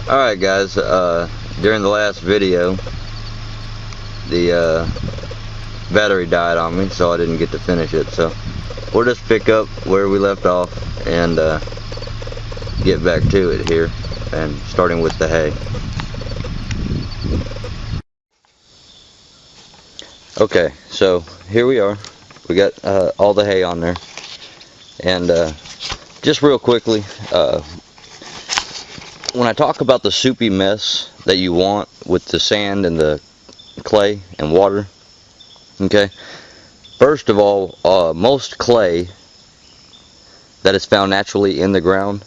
Alright guys, during the last video the battery died on me, so I didn't get to finish it, so we'll just pick up where we left off and get back to it here, and starting with the hay. Okay, so here we are. We got all the hay on there, and just real quickly, when I talk about the soupy mess that you want with the sand and the clay and water, okay, first of all, most clay that is found naturally in the ground,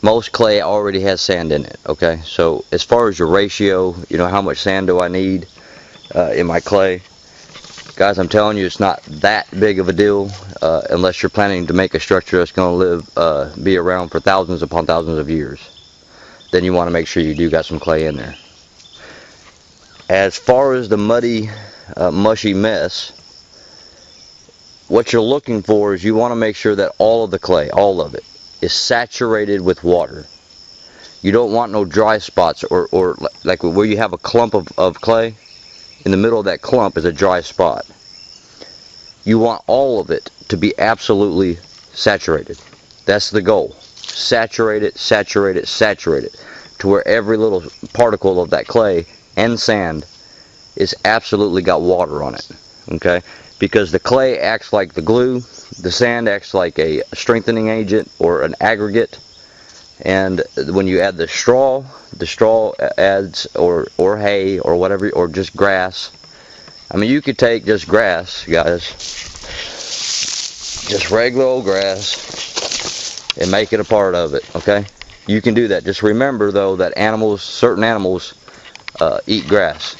most clay already has sand in it, okay? So as far as your ratio, you know, how much sand do I need in my clay, guys, I'm telling you, it's not that big of a deal unless you're planning to make a structure that's going to live, be around for thousands upon thousands of years. Then you want to make sure you do got some clay in there. As far as the muddy, mushy mess, what you're looking for is you want to make sure that all of the clay, all of it, is saturated with water. You don't want no dry spots, or like where you have a clump of clay, in the middle of that clump is a dry spot. You want all of it to be absolutely saturated. That's the goal. Saturate it, saturate it, saturate it, to where every little particle of that clay and sand is absolutely got water on it, okay? Because the clay acts like the glue, the sand acts like a strengthening agent or an aggregate, and when you add the straw adds, or hay, or whatever, or just grass. I mean, you could take just grass, guys, just regular old grass, and make it a part of it, okay? You can do that. Just remember, though, that animals, certain animals, eat grass.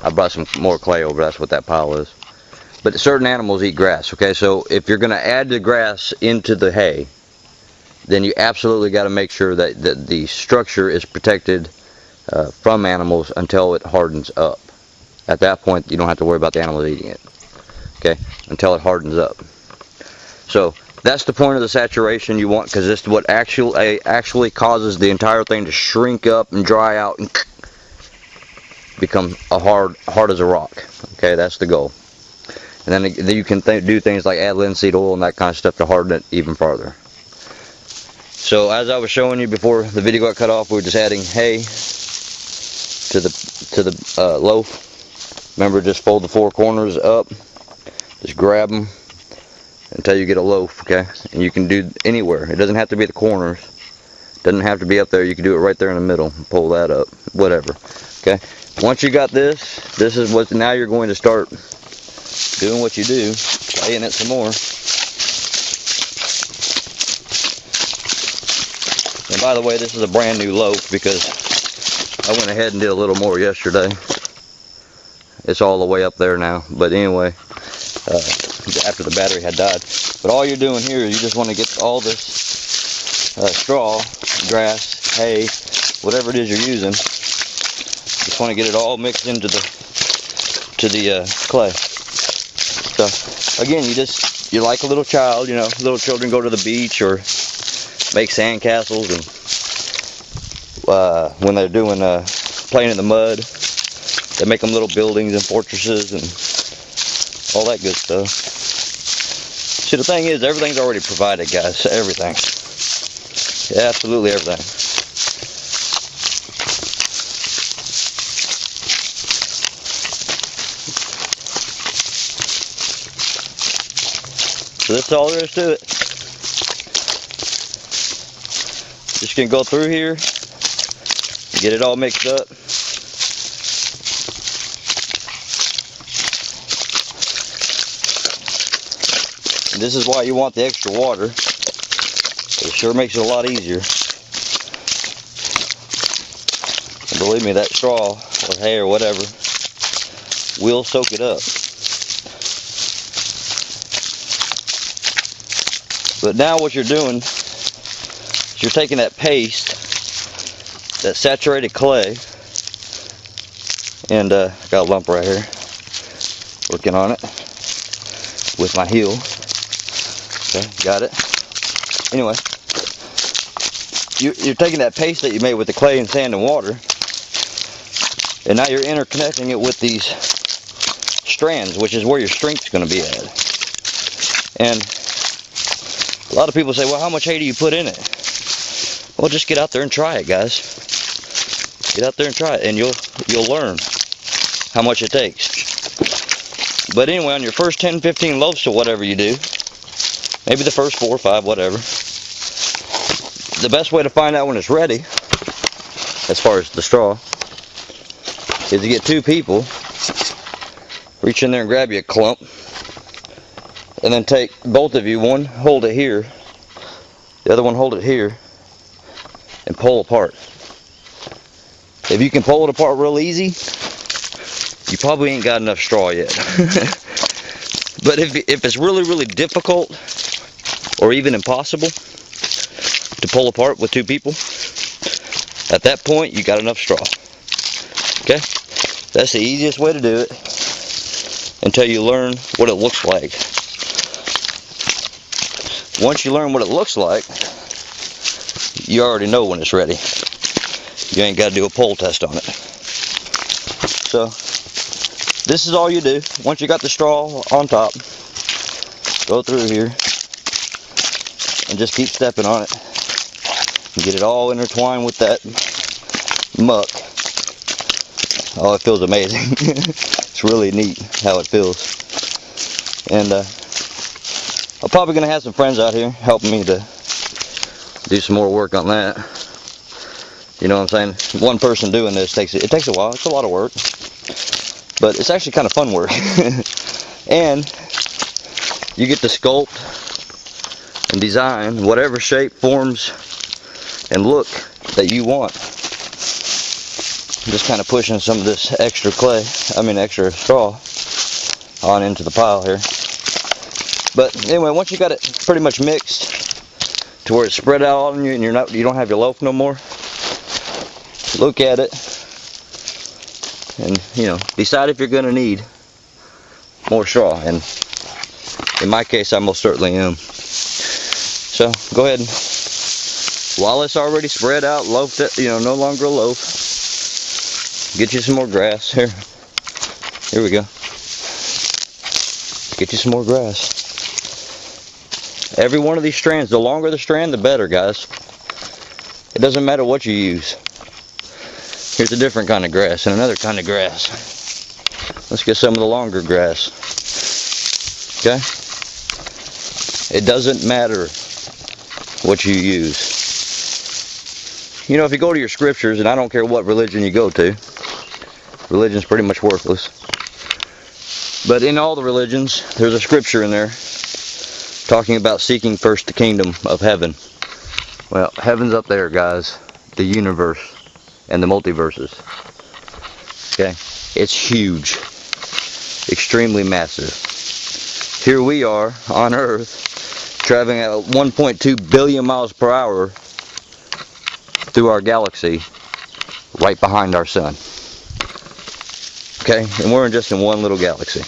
I brought some more clay over, that's what that pile is. But certain animals eat grass, okay? So if you're going to add the grass into the hay, then you absolutely got to make sure that the structure is protected from animals until it hardens up. At that point, you don't have to worry about the animals eating it, okay? Until it hardens up. So that's the point of the saturation you want, because this is what actually causes the entire thing to shrink up and dry out and become hard as a rock. Okay, that's the goal. And then you can do things like add linseed oil and that kind of stuff to harden it even farther. So as I was showing you before the video got cut off, we were just adding hay to the loaf. Remember, just fold the four corners up, just grab them until you get a loaf, okay? And you can do anywhere. It doesn't have to be the corners. It doesn't have to be up there. You can do it right there in the middle. Pull that up, whatever, okay? Once you got this is what, now you're going to start doing what you do, claying it some more. And by the way, this is a brand new loaf because I went ahead and did a little more yesterday. It's all the way up there now, but anyway, after the battery had died. But all you're doing here is you just want to get all this straw, grass, hay, whatever it is you're using. Just want to get it all mixed into the clay. So again, you're like a little child, you know. Little children go to the beach or make sand castles, and when they're doing playing in the mud, they make them little buildings and fortresses and all that good stuff. See, the thing is, everything's already provided, guys. Everything. Yeah, absolutely everything. So that's all there is to it. Just gonna go through here, get it all mixed up. And this is why you want the extra water. It sure makes it a lot easier. And believe me, that straw or hay or whatever will soak it up. But now what you're doing is you're taking that paste, that saturated clay, and I got a lump right here, working on it with my heel. Okay, got it. Anyway, you're taking that paste that you made with the clay and sand and water, and now you're interconnecting it with these strands, which is where your strength's going to be at. And a lot of people say, well, how much hay do you put in it? Well, just get out there and try it, guys. Get out there and try it, and you'll learn how much it takes. But anyway, on your first 10, 15 loaves to whatever you do, maybe the first 4 or 5, whatever, the best way to find out when it's ready, as far as the straw, is to get 2 people, reach in there and grab you a clump, and then take both of you, one hold it here, the other one hold it here, and pull apart. If you can pull it apart real easy, you probably ain't got enough straw yet. But if it's really, really difficult, or even impossible, to pull apart with 2 people, at that point, you got enough straw. Okay? That's the easiest way to do it, until you learn what it looks like. Once you learn what it looks like, you already know when it's ready. You ain't got to do a pull test on it. So, this is all you do. Once you got the straw on top, go through here and just keep stepping on it and get it all intertwined with that muck. Oh, it feels amazing. It's really neat how it feels. And I'm probably going to have some friends out here helping me to do some more work on that. You know what I'm saying? One person doing this takes a while. It's a lot of work, but it's actually kind of fun work. And you get to sculpt and design whatever shape, forms, and look that you want. I'm just kind of pushing some of this extra extra straw on into the pile here. But anyway, once you got it pretty much mixed to where it's spread out on you and you don't have your loaf no more, look at it and decide if you're going to need more straw. And in my case, I most certainly am. So go ahead and, while it's already spread out, loafed it, no longer a loaf, get you some more grass. Here we go. Get you some more grass. Every one of these strands, the longer the strand, the better, guys. It doesn't matter what you use. Here's a different kind of grass and another kind of grass. Let's get some of the longer grass. Okay? It doesn't matter what you use. If you go to your scriptures, and I don't care what religion you go to, religion's pretty much worthless. But in all the religions, there's a scripture in there talking about seeking first the kingdom of heaven. Well, heaven's up there, guys. The universe and the multiverses. Okay? It's huge. Extremely massive. Here we are on Earth, traveling at 1.2 billion miles per hour through our galaxy, right behind our sun. Okay? And we're just in one little galaxy.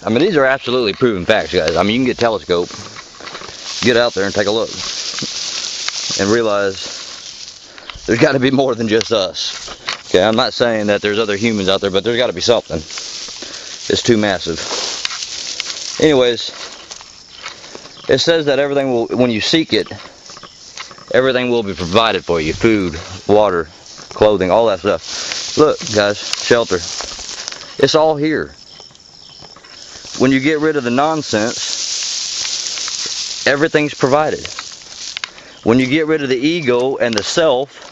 These are absolutely proven facts, guys. You can get a telescope, get out there and take a look, and realize there's got to be more than just us. Okay, I'm not saying that there's other humans out there, but there's got to be something. It's too massive. Anyways, it says that everything will, when you seek it, everything will be provided for you. Food, water, clothing, all that stuff. Look, guys, shelter. It's all here. When you get rid of the nonsense, everything's provided. When you get rid of the ego and the self,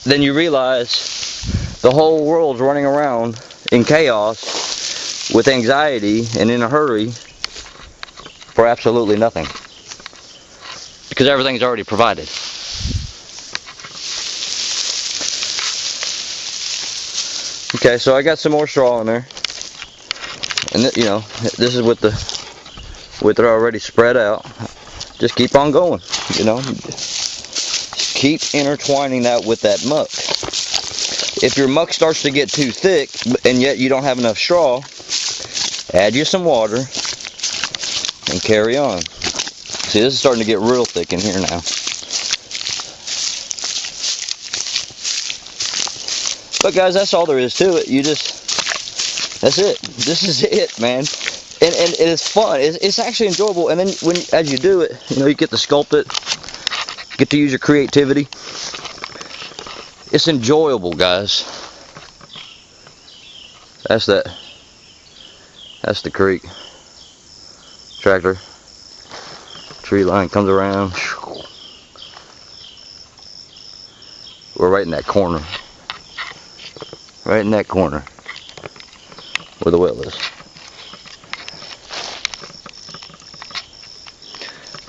then you realize the whole world's running around in chaos with anxiety and in a hurry for absolutely nothing. Because everything's already provided. Okay, so I got some more straw in there. And this is with it already spread out. Just keep on going, Just keep intertwining that with that muck. If your muck starts to get too thick and yet you don't have enough straw, add you some water and carry on. See, this is starting to get real thick in here now. But guys, that's all there is to it. That's it. This is it, man. And it's fun. It's actually enjoyable. And then as you do it, you get to sculpt it, get to use your creativity. It's enjoyable, guys. That's the creek. Tractor. Tree line comes around. We're right in that corner. Right in that corner where the well is.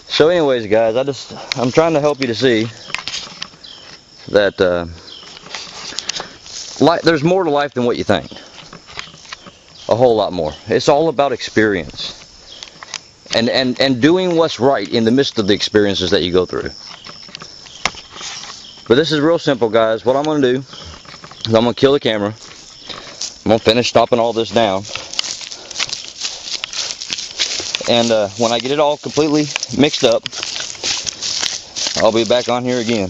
So anyways, guys, I'm trying to help you to see that there's more to life than what you think. A whole lot more. It's all about experience. And doing what's right in the midst of the experiences that you go through. But this is real simple, guys. What I'm going to do is I'm going to kill the camera. I'm going to finish stopping all this down. And when I get it all completely mixed up, I'll be back on here again.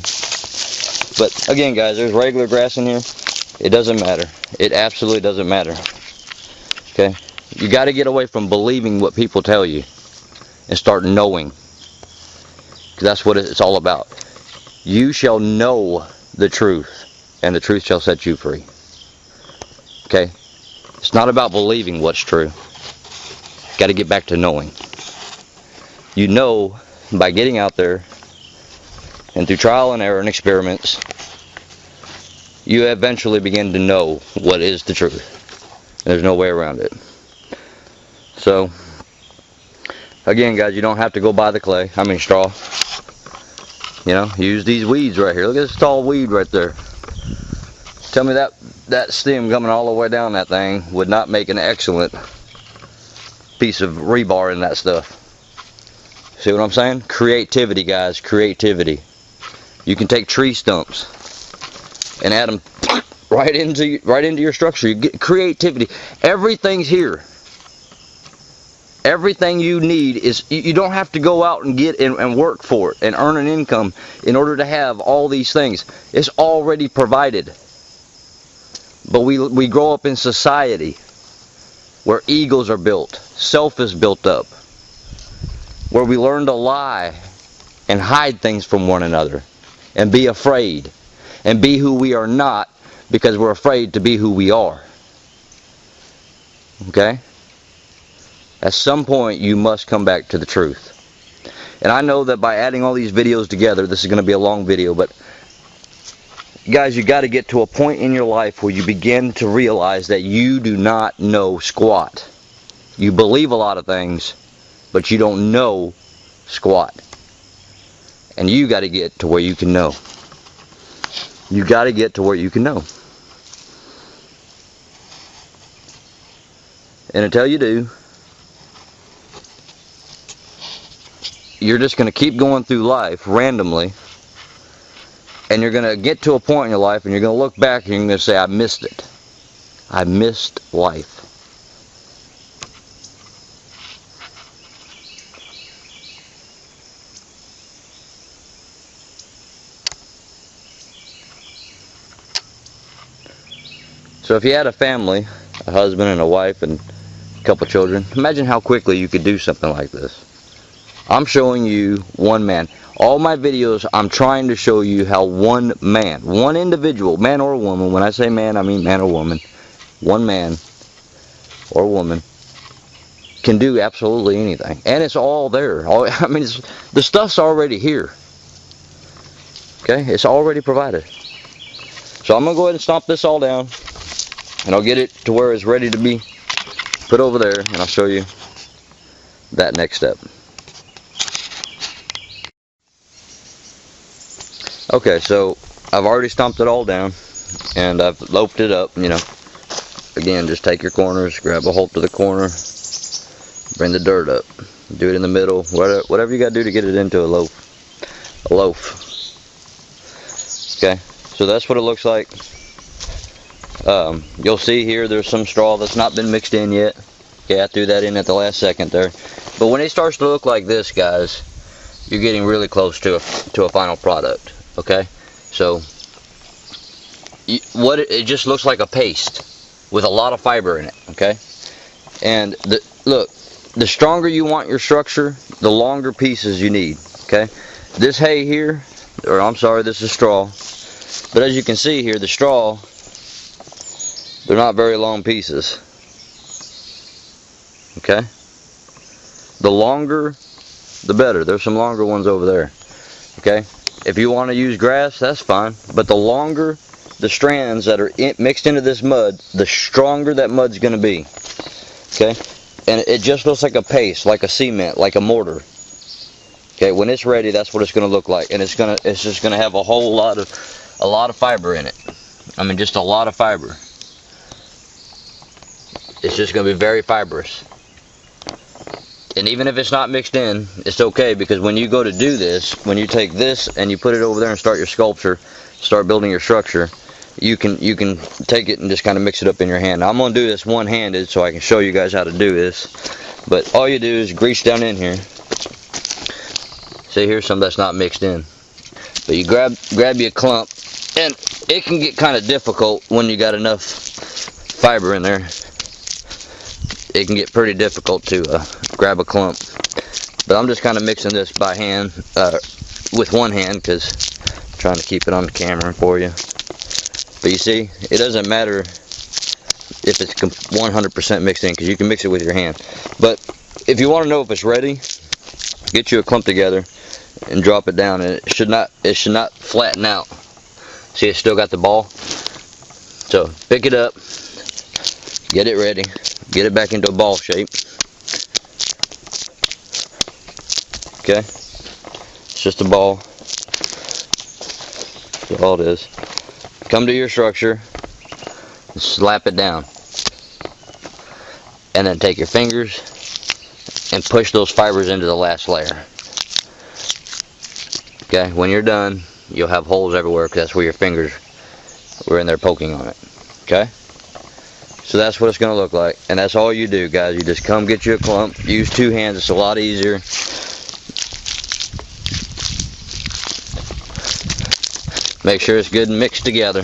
But again, guys, there's regular grass in here. It doesn't matter. It absolutely doesn't matter. Okay? You got to get away from believing what people tell you and start knowing. Because that's what it's all about. You shall know the truth, and the truth shall set you free. Okay? It's not about believing what's true. Got to get back to knowing. You know by getting out there and through trial and error and experiments, you eventually begin to know what is the truth. There's no way around it. So, again, guys, you don't have to go buy the clay. I mean straw. Use these weeds right here. Look at this tall weed right there. Tell me that stem coming all the way down that thing would not make an excellent piece of rebar in that stuff. See what I'm saying? Creativity, guys. Creativity. You can take tree stumps and add them right into your structure. You get creativity. Everything's here. Everything you need is, you don't have to go out and get and work for it and earn an income in order to have all these things. It's already provided. But we grow up in society where egos are built, self is built up, where we learn to lie and hide things from one another and be afraid and be who we are not because we're afraid to be who we are. Okay? At some point, you must come back to the truth. And I know that by adding all these videos together, this is going to be a long video, but guys, you got to get to a point in your life where you begin to realize that you do not know squat. You believe a lot of things, but you don't know squat. And you got to get to where you can know. You got to get to where you can know. And until you do, you're just going to keep going through life randomly, and you're going to get to a point in your life and you're going to look back and you're going to say, I missed it. I missed life. So if you had a family, a husband and a wife and a couple children, imagine how quickly you could do something like this. I'm showing you one man. All my videos, I'm trying to show you how one man, one individual, man or woman, when I say man, I mean man or woman, one man or woman can do absolutely anything. And it's all there. The stuff's already here. Okay? It's already provided. So I'm going to go ahead and stomp this all down, and I'll get it to where it's ready to be put over there, and I'll show you that next step. Okay, so I've already stomped it all down, and I've loafed it up, Again, just take your corners, grab a hold to the corner, bring the dirt up, do it in the middle, whatever you got to do to get it into a loaf. Okay, so that's what it looks like. You'll see here there's some straw that's not been mixed in yet. Okay, I threw that in at the last second there. But when it starts to look like this, guys, you're getting really close to a final product. Okay, so it just looks like a paste with a lot of fiber in it. Okay, and look, the stronger you want your structure, the longer pieces you need. Okay, this hay here, or I'm sorry, this is straw. But as you can see here, the straw, they're not very long pieces. Okay, the longer the better. There's some longer ones over there. Okay, if you want to use grass, that's fine, but the longer the strands that are mixed into this mud, the stronger that mud's going to be. Okay, and it just looks like a paste, like a cement, like a mortar. Okay, when it's ready, that's what it's going to look like, and it's just going to have a lot of fiber in it. I mean, just a lot of fiber. It's just going to be very fibrous. And even if it's not mixed in, it's okay, because when you go to do this, when you take this and you put it over there and start your sculpture, start building your structure, you can take it and just kind of mix it up in your hand. Now, I'm going to do this one-handed so I can show you guys how to do this. But all you do is grease down in here. See, here's some that's not mixed in. But you grab you a clump, and it can get kind of difficult when you got enough fiber in there. It can get pretty difficult to grab a clump. But I'm just kind of mixing this by hand, with one hand, because I'm trying to keep it on the camera for you. But you see, it doesn't matter if it's 100% mixed in, because you can mix it with your hand. But if you want to know if it's ready, get you a clump together and drop it down, and it should not flatten out. See, it's still got the ball. So pick it up, get it ready. Get it back into a ball shape. Okay, it's just a ball. That's all it is. Come to your structure and slap it down, and then take your fingers and push those fibers into the last layer. Okay, when you're done, you'll have holes everywhere, because that's where your fingers were in there poking on it. Okay, so that's what it's going to look like, and that's all you do, guys. You just come get you a clump, use two hands, it's a lot easier. Make sure it's good and mixed together.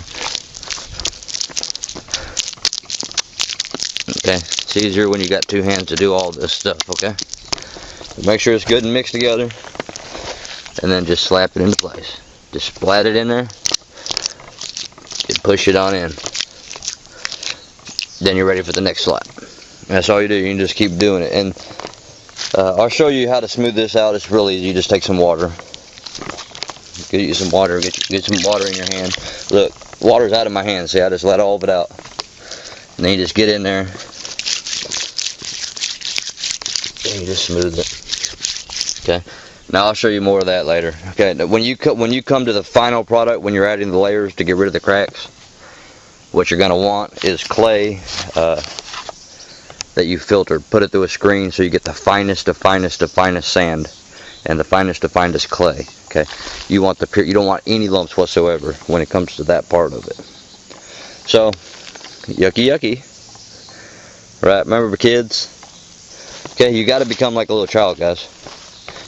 Okay, it's easier when you got two hands to do all this stuff. Okay, make sure it's good and mixed together, and then just slap it into place. Just splat it in there and push it on in. Then you're ready for the next slap. That's all you do. You can just keep doing it. And I'll show you how to smooth this out. It's really easy. You just take some water. Get you some water. Get some water in your hand. Look, water's out of my hand. See, I just let all of it out. And then you just get in there. And you just smooth it. Okay. Now I'll show you more of that later. Okay. When you come to the final product, when you're adding the layers to get rid of the cracks, what you're going to want is clay that you filtered. Put it through a screen so you get the finest of finest of finest sand and the finest of finest clay. Okay, you don't want any lumps whatsoever when it comes to that part of it. So, yucky yucky. Right? Remember, kids? Okay, you got to become like a little child, guys.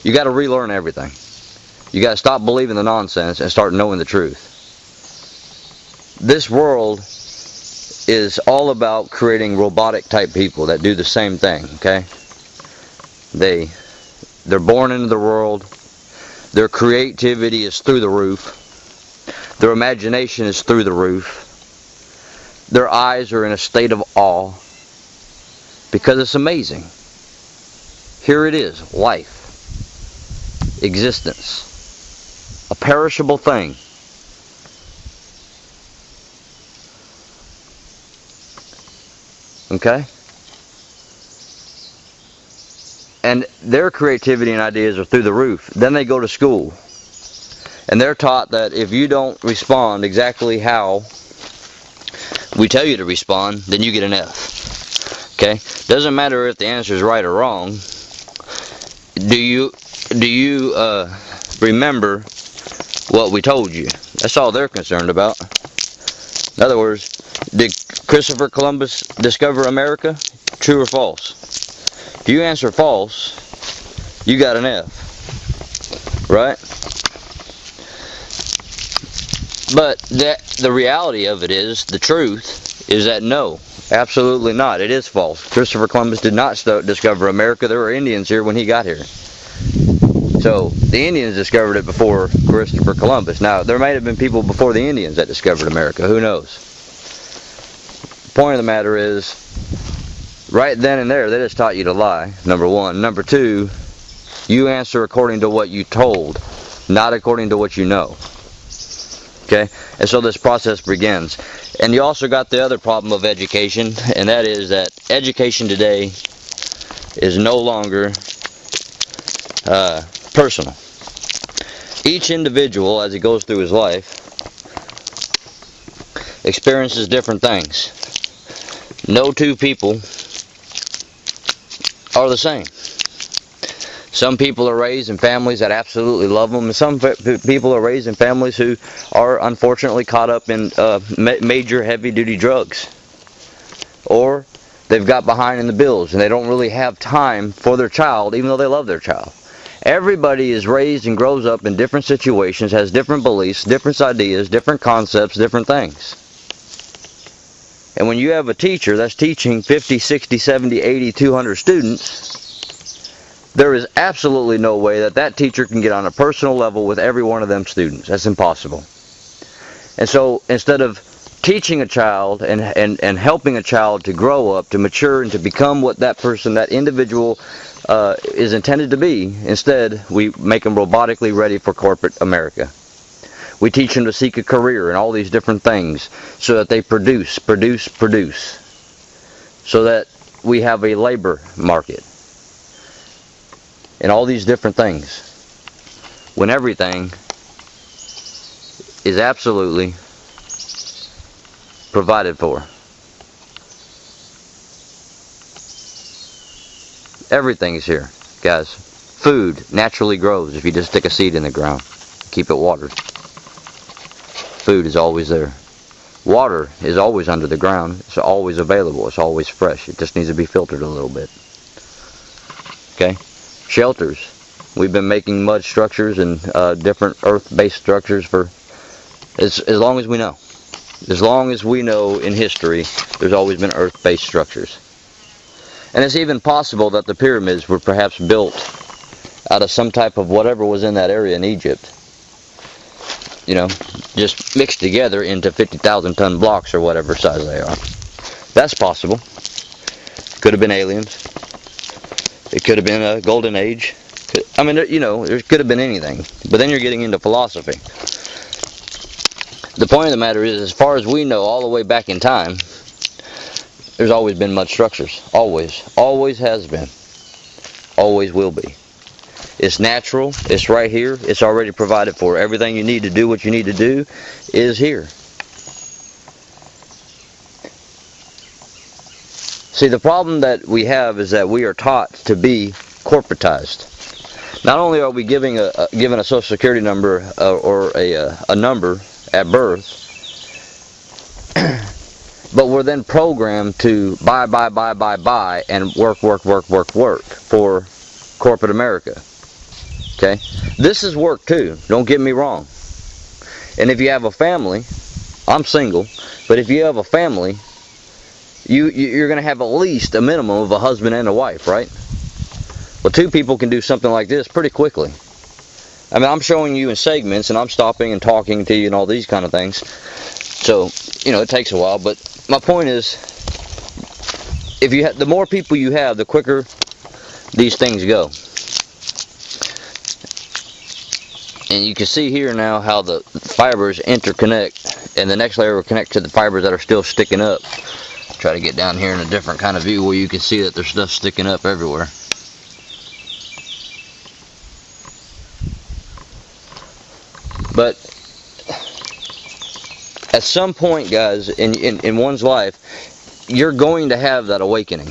You got to relearn everything. You got to stop believing the nonsense and start knowing the truth. This world is all about creating robotic type people that do the same thing. Okay, they're born into the world. Their creativity is through the roof. Their imagination is through the roof. Their eyes are in a state of awe because it's amazing. Here it is, life, existence, a perishable thing. Okay? And their creativity and ideas are through the roof. Then they go to school. And they're taught that if you don't respond exactly how we tell you to respond, then you get an F. Okay? Doesn't matter if the answer is right or wrong. Do you remember what we told you? That's all they're concerned about. In other words, did Christopher Columbus discover America? True or false? If you answer false, you got an F, right? But the reality of it is, the truth is that no, absolutely not. It is false. Christopher Columbus did not discover America. There were Indians here when he got here. So the Indians discovered it before Christopher Columbus. Now, there might have been people before the Indians that discovered America. Who knows? The point of the matter is, right then and there, they just taught you to lie, number one. Number two, you answer according to what you told, not according to what you know. Okay? And so this process begins. And you also got the other problem of education, and that is that education today is no longer personal. Each individual, as he goes through his life, experiences different things. No two people are the same. Some people are raised in families that absolutely love them, and some people are raised in families who are unfortunately caught up in major heavy-duty drugs. Or they've got behind in the bills, and they don't really have time for their child, even though they love their child. Everybody is raised and grows up in different situations, has different beliefs, different ideas, different concepts, different things. And when you have a teacher that's teaching 50, 60, 70, 80, 200 students, there is absolutely no way that that teacher can get on a personal level with every one of them students. That's impossible. And so instead of teaching a child and helping a child to grow up, to mature, and to become what that person, that individual is intended to be, instead we make them robotically ready for corporate America. We teach them to seek a career and all these different things so that they produce. So that we have a labor market. And all these different things, when everything is absolutely provided for. Everything is here, guys. Food naturally grows if you just stick a seed in the ground, keep it watered. Food is always there. Water is always under the ground. It's always available. It's always fresh. It just needs to be filtered a little bit. Okay? Shelters. We've been making mud structures and different earth-based structures for as long as we know. As long as we know in history, there's always been earth-based structures. And it's even possible that the pyramids were perhaps built out of some type of whatever was in that area in Egypt. You know, just mixed together into 50,000 ton blocks or whatever size they are. That's possible. Could have been aliens. It could have been a golden age. I mean, you know, there could have been anything. But then you're getting into philosophy. The point of the matter is, as far as we know, all the way back in time, there's always been mud structures. Always. Always has been. Always will be. It's natural. It's right here. It's already provided for. Everything you need to do what you need to do is here. See, the problem that we have is that we are taught to be corporatized. Not only are we given a Social Security number or a number at birth, but we're then programmed to buy, and work for corporate America. Okay? This is work too, don't get me wrong. And if you have a family, I'm single, but if you have a family, you're going to have at least a minimum of a husband and a wife, right? Well, two people can do something like this pretty quickly. I mean, I'm showing you in segments, and I'm stopping and talking to you and all these kind of things. So, you know, it takes a while, but my point is, if you the more people you have, the quicker these things go. And you can see here now how the fibers interconnect, and the next layer will connect to the fibers that are still sticking up. Try to get down here in a different kind of view where you can see that there's stuff sticking up everywhere. But at some point, guys, in one's life, you're going to have that awakening.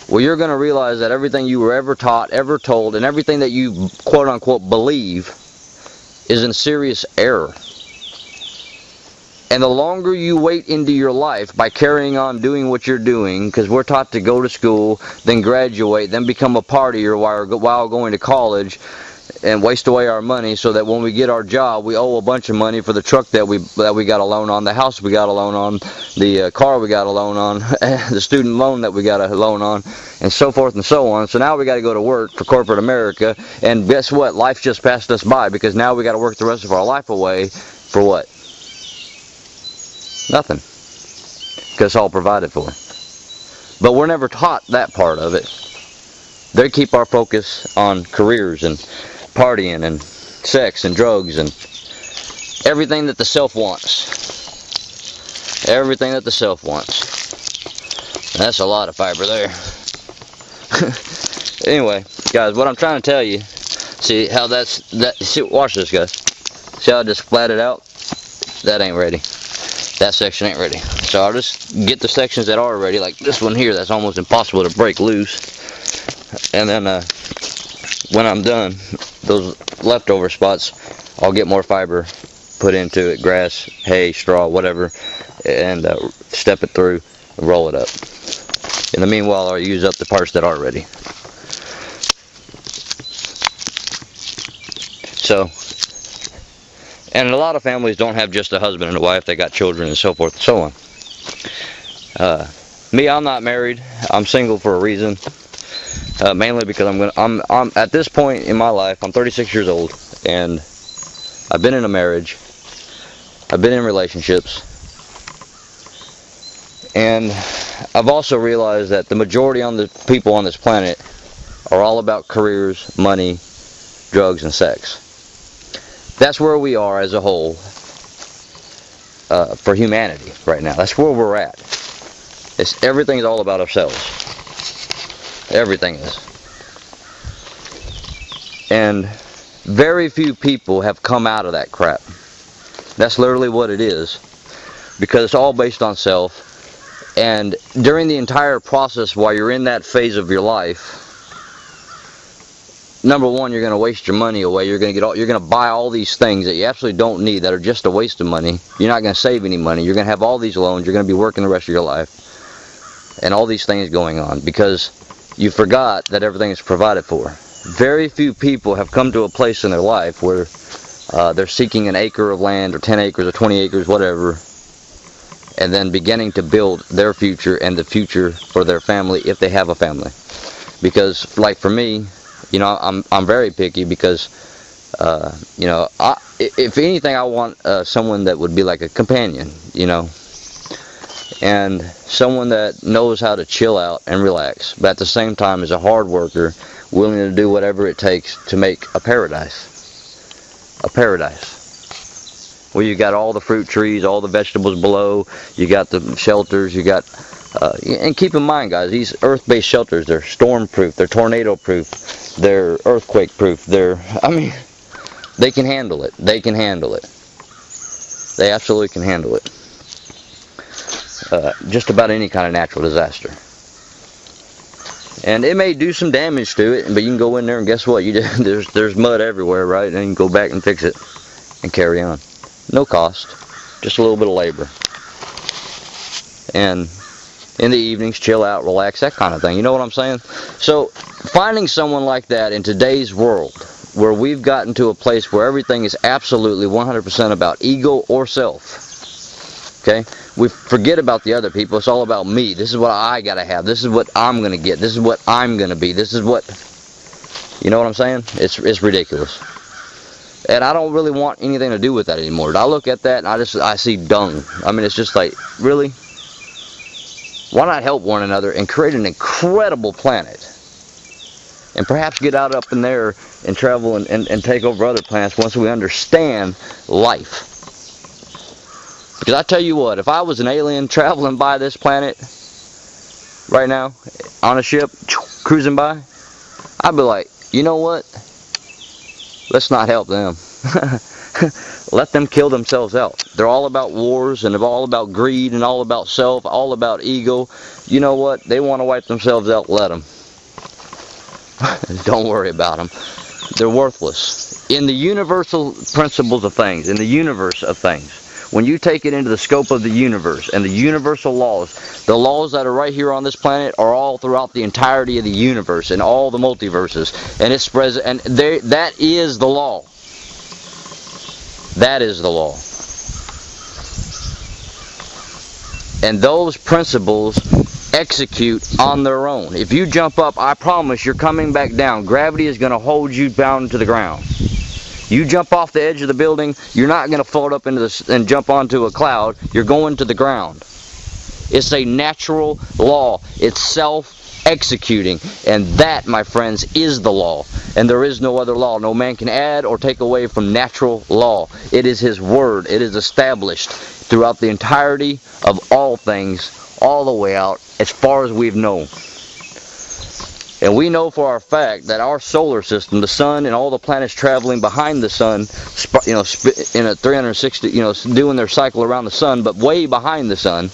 Well, you're going to realize that everything you were ever taught, ever told, and everything that you quote-unquote believe is in serious error. And the longer you wait into your life by carrying on doing what you're doing, because we're taught to go to school, then graduate, then become a partier while going to college, and waste away our money so that when we get our job, we owe a bunch of money for the truck that we got a loan on, the house we got a loan on, the car we got a loan on, the student loan that we got a loan on, and so forth and so on. So now we got to go to work for corporate America, and guess what? Life just passed us by, because now we got to work the rest of our life away for what? Nothing, because it's all provided for. But we're never taught that part of it. They keep our focus on careers and partying and sex and drugs and everything that the self wants. Everything that the self wants. That's a lot of fiber there. Anyway, guys, what I'm trying to tell you, see how see, watch this, guys. See how I just flatted out? That ain't ready. That section ain't ready. So I'll just get the sections that are ready, like this one here that's almost impossible to break loose. And then when I'm done, those leftover spots, I'll get more fiber, put into it, grass, hay, straw, whatever, and step it through and roll it up. In the meanwhile, I'll use up the parts that are ready. So, and a lot of families don't have just a husband and a wife, they got children and so forth and so on. Me, I'm not married. I'm single for a reason. Mainly because I'm at this point in my life, I'm 36 years old, and I've been in a marriage, I've been in relationships, and I've also realized that the majority of the people on this planet are all about careers, money, drugs, and sex. That's where we are as a whole for humanity right now. That's where we're at. Everything's all about ourselves. Everything is. And very few people have come out of that crap. That's literally what it is. Because it's all based on self. And during the entire process while you're in that phase of your life, number one, you're going to waste your money away. You're going to buy all these things that you absolutely don't need, that are just a waste of money. You're not going to save any money. You're going to have all these loans. You're going to be working the rest of your life. And all these things going on because you forgot that everything is provided for. Very few people have come to a place in their life where they're seeking an acre of land or 10 acres or 20 acres, whatever, and then beginning to build their future and the future for their family if they have a family. Because, like for me, you know, I'm very picky because, you know, if anything, I want someone that would be like a companion, you know, and someone that knows how to chill out and relax, but at the same time is a hard worker, willing to do whatever it takes to make a paradise. A paradise. Where you got all the fruit trees, all the vegetables below, you got the shelters, you got, and keep in mind, guys, these earth-based shelters, they're storm-proof, they're tornado-proof, they're earthquake-proof, I mean, they can handle it. They can handle it. They absolutely can handle it. Just about any kind of natural disaster. And it may do some damage to it, but you can go in there and guess what? There's mud everywhere, right? And you can go back and fix it and carry on. No cost, just a little bit of labor. And in the evenings, chill out, relax, that kind of thing. You know what I'm saying? So finding someone like that in today's world, where we've gotten to a place where everything is absolutely 100% about ego or self. Okay? We forget about the other people. It's all about me. This is what I gotta have. This is what I'm gonna get. This is what I'm gonna be. This is what, you know what I'm saying? It's ridiculous. And I don't really want anything to do with that anymore. I look at that and I see dung. I mean, it's just like, really? Why not help one another and create an incredible planet? And perhaps get out up in there and travel and take over other planets once we understand life. Because I tell you what, if I was an alien traveling by this planet right now, on a ship, cruising by, I'd be like, you know what? Let's not help them. Let them kill themselves out. They're all about wars and they're all about greed and all about self, all about ego. You know what? They want to wipe themselves out, let them. Don't worry about them. They're worthless. In the universal principles of things, in the universe of things, when you take it into the scope of the universe and the universal laws, the laws that are right here on this planet are all throughout the entirety of the universe and all the multiverses, and it spreads, and that is the law. That is the law. And those principles execute on their own. If you jump up, I promise you're coming back down. Gravity is going to hold you bound to the ground. You jump off the edge of the building, you're not going to float up into this and jump onto a cloud. You're going to the ground. It's a natural law. It's self-executing. And that, my friends, is the law. And there is no other law. No man can add or take away from natural law. It is His Word. It is established throughout the entirety of all things, all the way out, as far as we've known. And we know for our fact that our solar system, the sun and all the planets traveling behind the sun, in a 360, doing their cycle around the sun, but way behind the sun,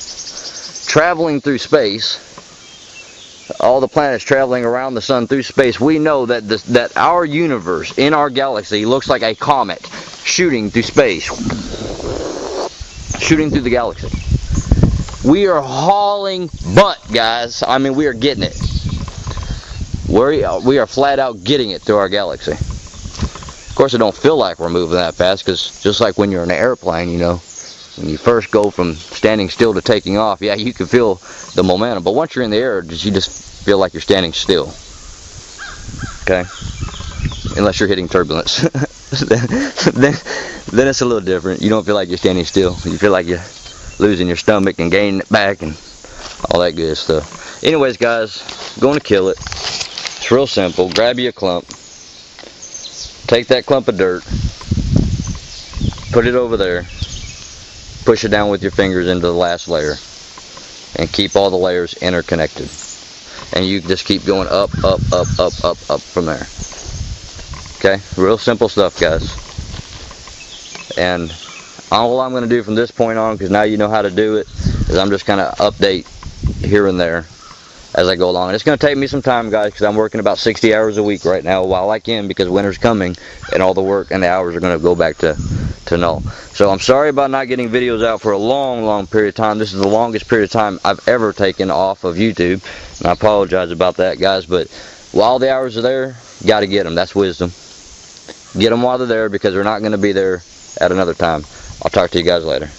traveling through space, all the planets traveling around the sun through space, we know that that our universe, in our galaxy, looks like a comet shooting through space, shooting through the galaxy. We are hauling butt, guys. I mean, we are getting it. We are flat out getting it through our galaxy. Of course, it don't feel like we're moving that fast, because just like when you're in an airplane, when you first go from standing still to taking off, yeah, you can feel the momentum. But once you're in the air, you just feel like you're standing still. Okay? Unless you're hitting turbulence. then it's a little different. You don't feel like you're standing still. You feel like you're losing your stomach and gaining it back and all that good stuff. Anyways, guys, going to kill it. It's real simple. Grab you a clump. Take that clump of dirt. Put it over there. Push it down with your fingers into the last layer. And keep all the layers interconnected. And you just keep going up, up, up, up, up, up from there. Okay? Real simple stuff, guys. And all I'm going to do from this point on, because now you know how to do it, is I'm just going to update here and there as I go along. And it's going to take me some time, guys, because I'm working about 60 hours a week right now while I can, because winter's coming and all the work and the hours are going to go back to null. So I'm sorry about not getting videos out for a long period of time. This is the longest period of time I've ever taken off of YouTube, and I apologize about that, guys. But while the hours are there, you got to get them. That's wisdom. Get them while they're there, because they're not going to be there at another time. I'll talk to you guys later.